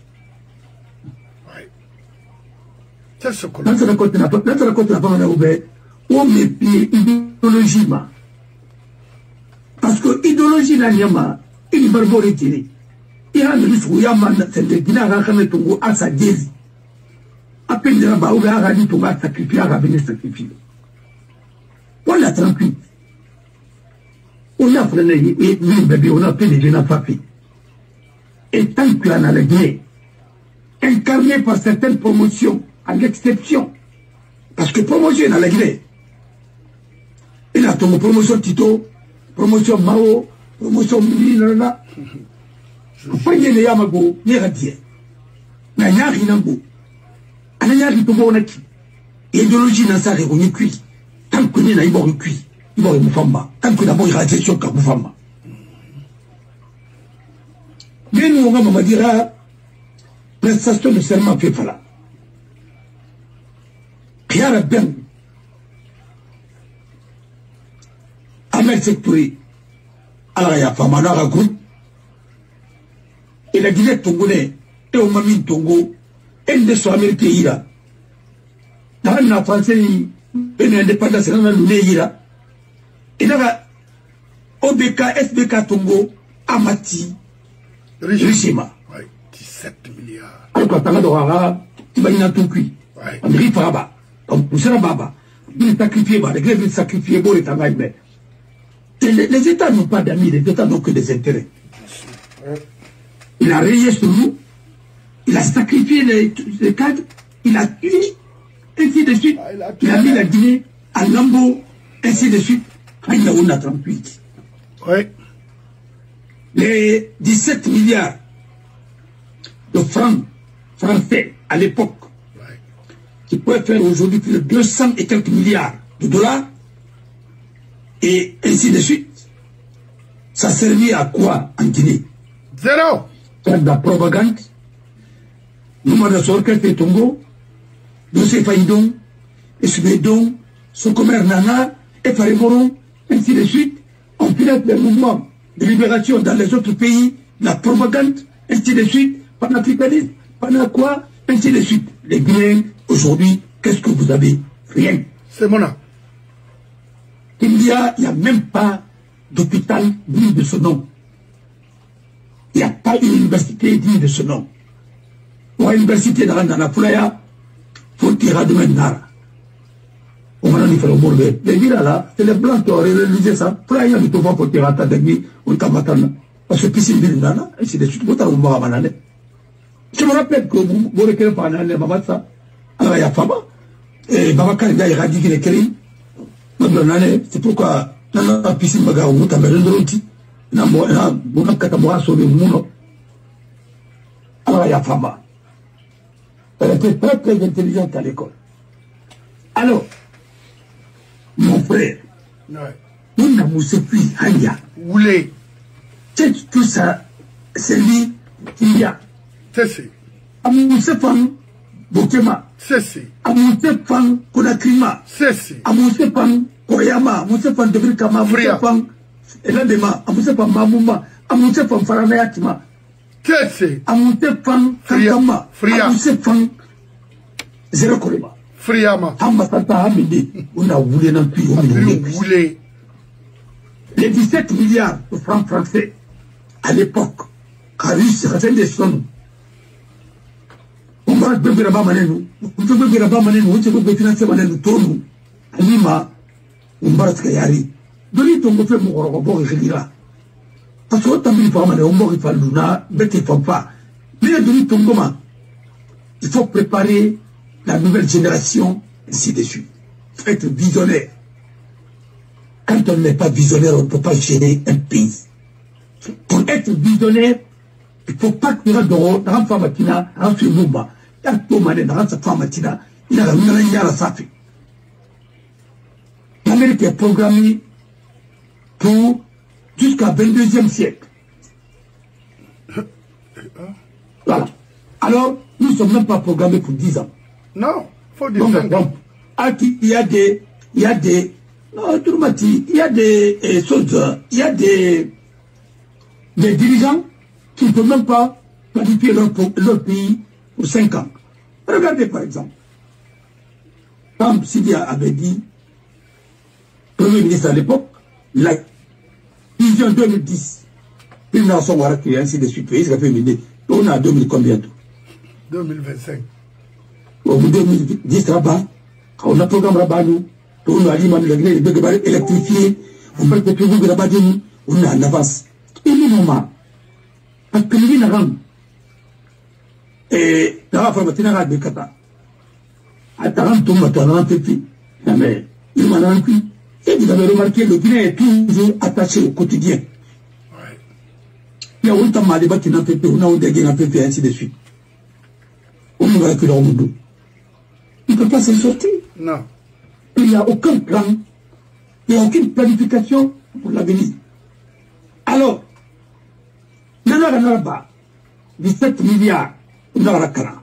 S1: C'est ce qu'on
S3: a. Dans ce récolte, n'a pas ouvert, on met pied idéologie. Parce que idéologie n'a pas, il va le retirer. Il y a un ministre où il y a un c'est le Guinée à Rakhame Tongo à sa dièse. peine de là-bas, on a dit qu'on va sacrifier, on va venir sacrifier. On l'a tranquille. On a freiné, et oui, bébé, on a fait des jeunes papiers. Et tant que l'on a la Guinée, incarné par certaines promotions, à l'exception, parce que promotion dans la Guinée, il a ton promotion Tito, promotion Mao, promotion Moulina, pas y aller à Mago, n'y a rien. Mais il n'y a rien à vous. Il n'y a rien à vous. L'idéologie dans ça, on est cuit. Tant que n'y a pas de cuit, il va y avoir une femme. Tant que d'abord il y a une gestion comme une femme. Mais nous, on va dire, prestation de serment fait là. Rien à bien. Ahmed Sektouri, alors il y a femme, alors un groupe. Et la Guinée tongolais, et au Mamine Tongo, et de son Amérique ira. Dans la France, et l'indépendance, et dans la Lune ira. Et dans la OBK, SBK Tongo, Amati, Rishima.
S1: Oui, 17 milliards.
S3: Alors quand on a d'Orara, tu vas y aller tout cuit. On rit Faraba. Comme vous savez, Baba. Il est sacrifié, les grèves sont sacrifiés, bon, les États n'ont pas d'amis, les États n'ont que des intérêts. Il a rayé sur nous, il a sacrifié les cadres, il a tué, ainsi de suite. Il a mis la Guinée à lambeau, ainsi de suite. Quand il y a eu 38.
S1: Oui.
S3: Les 17 milliards de francs français à l'époque, qui pourraient faire aujourd'hui plus de 200 et quelques milliards de dollars, et ainsi de suite, ça servit à quoi en Guinée?
S1: Zéro.
S3: Faire de la propagande. Nous, on a sorti le Tongo, nous, c'est Faïdon, et Subedon, Socomer Nana, et Farémoron, ainsi de suite. On pilote les mouvements de libération dans les autres pays, la propagande, ainsi de suite, panafricanisme, quoi, ainsi de suite. Les Guinéens, aujourd'hui, qu'est-ce que vous avez? Rien.
S1: C'est mon âme.
S3: Il n'y a même pas d'hôpital digne de ce nom. Il n'y a pas une université digne de ce nom. Pour une université dans la Foulaya, il faut tirer de Nara. On va en faire au Bourbe. Les villes là, c'est les Blancs qui ont réalisé ça. Foulaya, il faut tirer à Tadagui, on t'a matin. Parce que piscine ville nana, ainsi de suite. Je me rappelle que vous reculez par un maman ça. Alors il y a Faba. Et Babakar, il a éradiqué les Kérim. C'est pourquoi dans la piscine baga où tu as besoin de l'outil. Na bona katamora sur le monde. Alors il y a Fama. Elle était très très intelligente à l'école. Alors, mon frère, on a moussé puis Hanya.
S1: Oulé.
S3: C'est tout ça, c'est lui qui y a.
S1: C'est.
S3: A moussé fan Bokema.
S1: C'est.
S3: A moussé fan Konakrima.
S1: C'est.
S3: A moussé fan Koyama. A moussé fan Debrikama. A moussé fan Eladema. A moussé fan Mamouma. A moussé fan Faranayatima.
S1: C'est.
S3: A moussé fan Kankama. A moussé fan Zéro Kolema.
S1: Friama.
S3: Hambatata Hamidi. On a voulu non plus.
S1: Voulé.
S3: Les 17 milliards de francs français à l'époque, quand Russie a des sommes, on va beber à Bamanou, on peut beber à Bamanou, on peut financer Manou, Tonou, Alima, on va se gailler. Donnez ton beau frère mon robot et je dirai. Parce que autant de fois, on va faire Luna, bête et papa. Mais donner ton goma, il faut préparer la nouvelle génération, ainsi de suite. Il faut être visionnaire. Quand on n'est pas visionnaire, on ne peut pas gérer un pays. Pour être visionnaire, il ne faut pas que dans la femme matina, dans ce mouvement, dans sa femme matina, il a la safi. L'Amérique est programmée pour jusqu'à 22e siècle. Voilà. Alors, nous ne sommes même pas programmés pour 10 ans.
S1: Non, il faut dire ça.
S3: Il y a des non, Tourmati, il y a des soldats, il y a des dirigeants qui ne peuvent même pas planifier leur pays pour 5 ans. Regardez par exemple, comme Sidia avait dit, Premier ministre à l'époque, la vision 2010, une nation qui est ainsi de suite, on a 2000 combien?
S1: 2025.
S3: au bout de 2010 là-bas, on a un programme là-bas, nous, on a électrifié, on peut être toujours là-bas, on a en avance. Et nous, normal. Parce que nous, nous, et dans la formation, on a des kata. Attends, tout le monde, on a un peu plus. Mais, il m'a un peu. Et vous avez remarqué, le Guinée est toujours attaché au quotidien. Il y a autant de débats qui n'ont pas fait, on a des gains et ainsi de suite. On ne va que leur monde. Il ne peut pas s'en sortir.
S1: Non.
S3: Il n'y a aucun plan, il n'y a aucune planification pour l'avenir. Alors, Nanaraba, 17 milliards, on a la cara.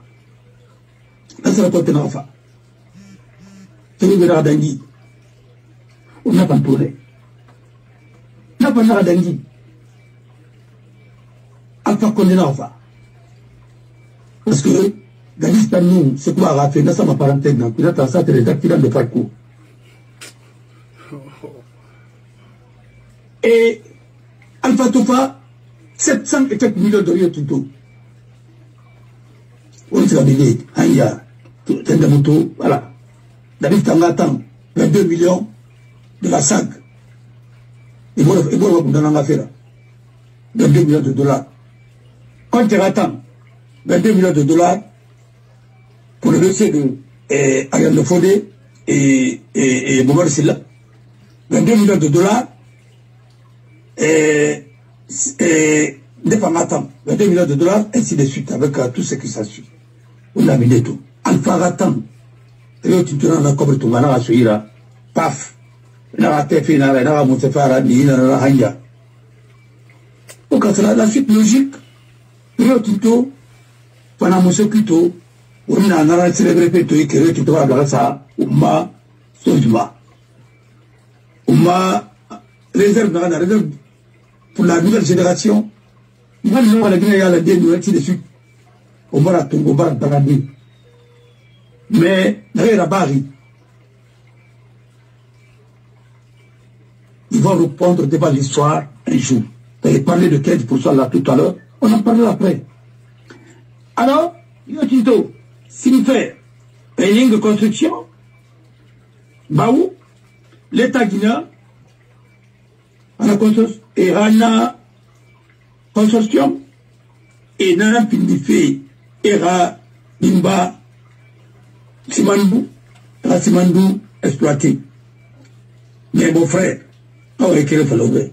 S3: Là, c'est la côte de l'enfant. C'est le verra d'Angui. On n'a pas de problème. On n'a pas d'Angui. Alpha Condé l'enfant. Parce que, dans nous, c'est quoi à faire, dans ma parenthèse, il a ça, c'est les accidents de parcours. Et Alpha Tofa, 700 et quelques millions de rios tout. On s'est abîmé, Anya, Tendamoto, voilà. David Tangatan, 22 millions de la SAG. Et voilà, dans l'affaire. 22 millions de dollars. Quand tu attends, 22 millions de dollars pour le dossier de Ariane Fodé et Boumar Silla. 22 millions de dollars et Dépamatam, 22 millions de dollars, ainsi de suite, avec tout ce qui s'ensuit. On a mis tout. Alpha Ratam, et tu te rends la cobre, tu vas la suivre, paf, la tefi, la moutefara, ni la hanya. Donc, c'est la suite logique. Rio Tinto, pendant mon secrétaire, on a célébré Pétoï, que Rio Tinto a grâce à Ouma, Sojma. Ouma, réserve pour la nouvelle génération. Il va nous la Guinée à la dernière, ainsi de suite. On va la tomber, on va la balader. Mais, derrière la barre, ils vont répondre devant l'histoire un jour. Vous avez parlé de 15% là tout à l'heure. On en parlera après. Alors, Rio Tinto, s'il nous fait une ligne de construction, Baou, l'État guinéen, à la consortium, et Rana consortium, et Nana Pindife, Era, Nimba, Simandou, la Simandou exploité. Mais mon frère, on va écrire le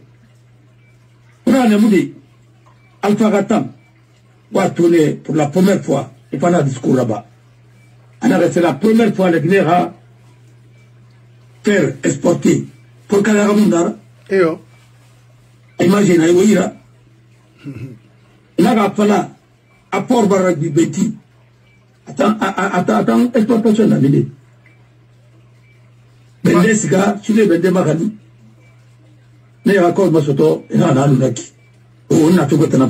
S3: Rana Moudi, Alpha Ratam va tourner pour la première fois, et pendant le discours là-bas. On a resté la première fois le Guinée à faire exporter pour Kalaramundara.
S1: Et oh.
S3: Imagine, Aïouira. Là, à Port Barak du Béti. Attends, exploitation dans l'idée. Bende Siga, tu l'es Bende Magani. Mais il y a encore Masoto, et là, on a l'unaki. On a tout le temps.